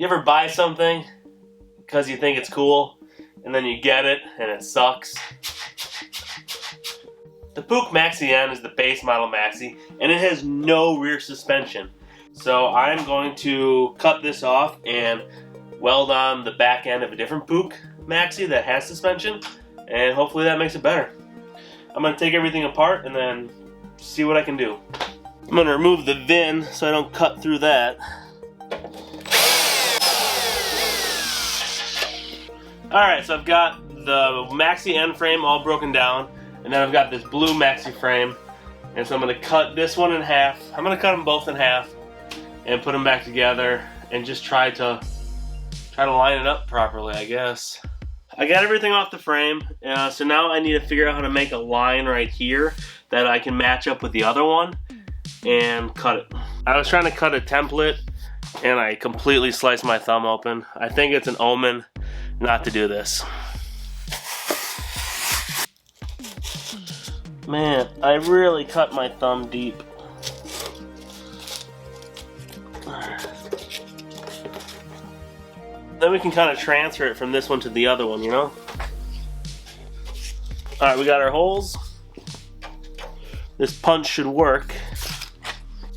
You ever buy something because you think it's cool, and then you get it and it sucks? The Puch Maxi N is the base model Maxi, and it has no rear suspension. So I'm going to cut this off and weld on the back end of a different Puch Maxi that has suspension, and hopefully that makes it better. I'm going to take everything apart and then see what I can do. I'm going to remove the VIN so I don't cut through that. Alright, so I've got the Maxi N frame all broken down, and then I've got this blue Maxi frame, and so I'm going to cut this one in half. I'm going to cut them both in half and put them back together and just try to line it up properly, I guess. I got everything off the frame, so now I need to figure out how to make a line right here that I can match up with the other one and cut it. I was trying to cut a template and I completely sliced my thumb open. I think it's an omen not to do this. Man, I really cut my thumb deep. Then we can kind of transfer it from this one to the other one, you know? Alright, we got our holes. This punch should work.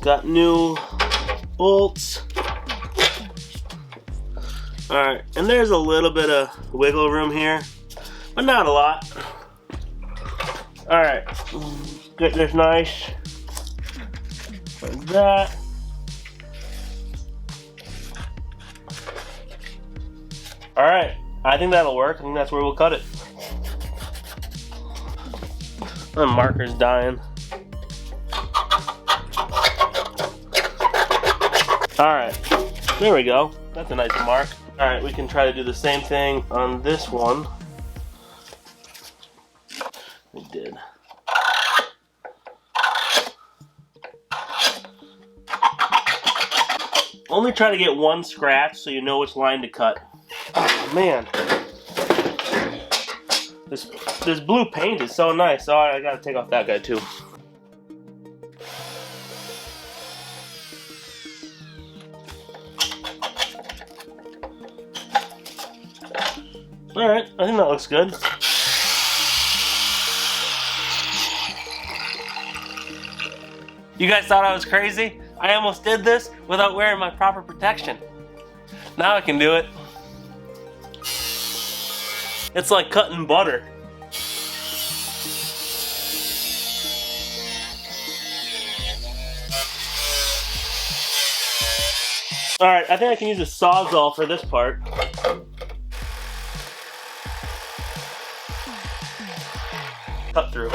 Got new bolts. Alright, and there's a little bit of wiggle room here, but not a lot. Alright, get this nice like that. Alright, I think that'll work. I think that's where we'll cut it. The marker's dying. Alright, there we go. That's a nice mark. Alright, we can try to do the same thing on this one. We did. Only try to get one scratch so you know which line to cut. Oh man, this blue paint is so nice. Oh, I gotta take off that guy too. Alright, I think that looks good. You guys thought I was crazy? I almost did this without wearing my proper protection. Now I can do it. It's like cutting butter. Alright, I think I can use a Sawzall for this part. Cut through.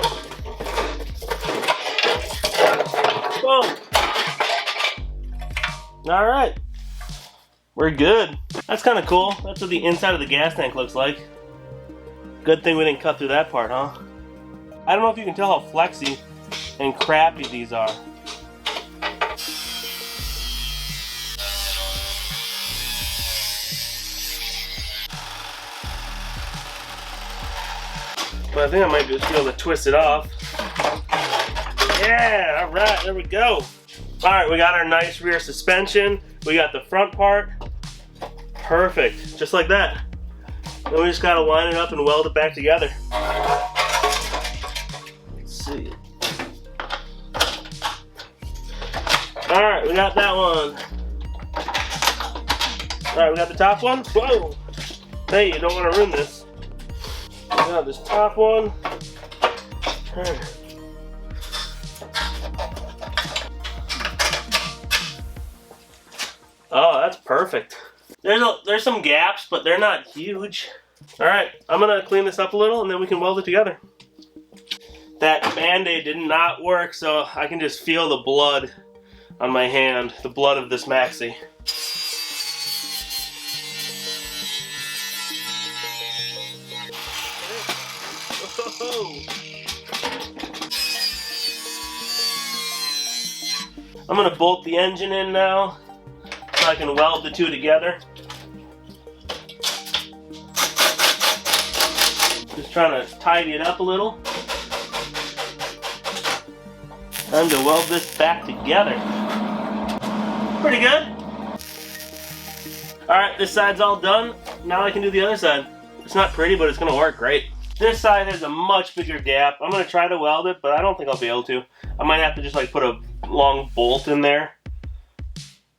Boom! Alright. We're good. That's kind of cool. That's what the inside of the gas tank looks like. Good thing we didn't cut through that part, huh? I don't know if you can tell how flexy and crappy these are. But I think I might just be able to twist it off. Yeah, alright, there we go. Alright, we got our nice rear suspension. We got the front part. Perfect, just like that. Then we just gotta line it up and weld it back together. Let's see. Alright, we got that one. Alright, we got the top one. Whoa! Hey, you don't want to ruin this. We got this top one. Oh, that's perfect. There's some gaps, but they're not huge. Alright, I'm gonna clean this up a little and then we can weld it together. That Band-Aid did not work, so I can just feel the blood on my hand, the blood of this Maxi. I'm gonna bolt the engine in now so I can weld the two together. Just trying to tidy it up a little. Time to weld this back together. Pretty good. Alright, this side's all done. Now I can do the other side. It's not pretty, but it's going to work great. This side has a much bigger gap. I'm going to try to weld it, but I don't think I'll be able to. I might have to just like put a long bolt in there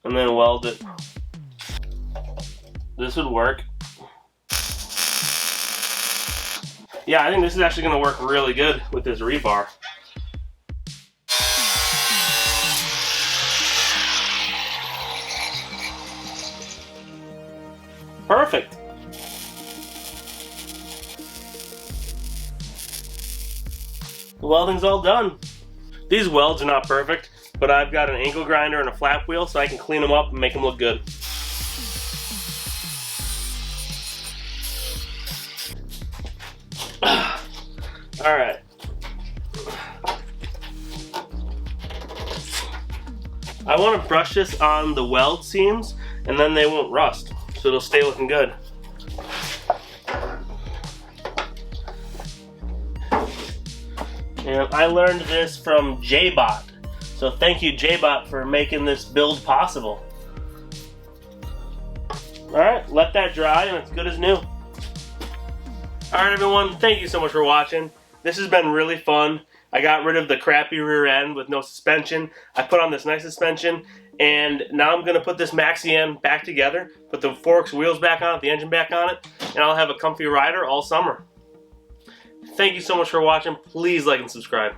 and then weld it. This would work. Yeah, I think this is actually going to work really good with this rebar. Perfect. The welding's all done. These welds are not perfect, but I've got an angle grinder and a flap wheel so I can clean them up and make them look good. Alright. I want to brush this on the weld seams and then they won't rust, so it'll stay looking good. And I learned this from JBot, so thank you JBot for making this build possible. Alright, let that dry and it's good as new. Alright everyone, thank you so much for watching. This has been really fun. I got rid of the crappy rear end with no suspension. I put on this nice suspension, and now I'm going to put this Maxi N back together, put the forks wheels back on it, the engine back on it, and I'll have a comfy rider all summer. Thank you so much for watching. Please like and subscribe.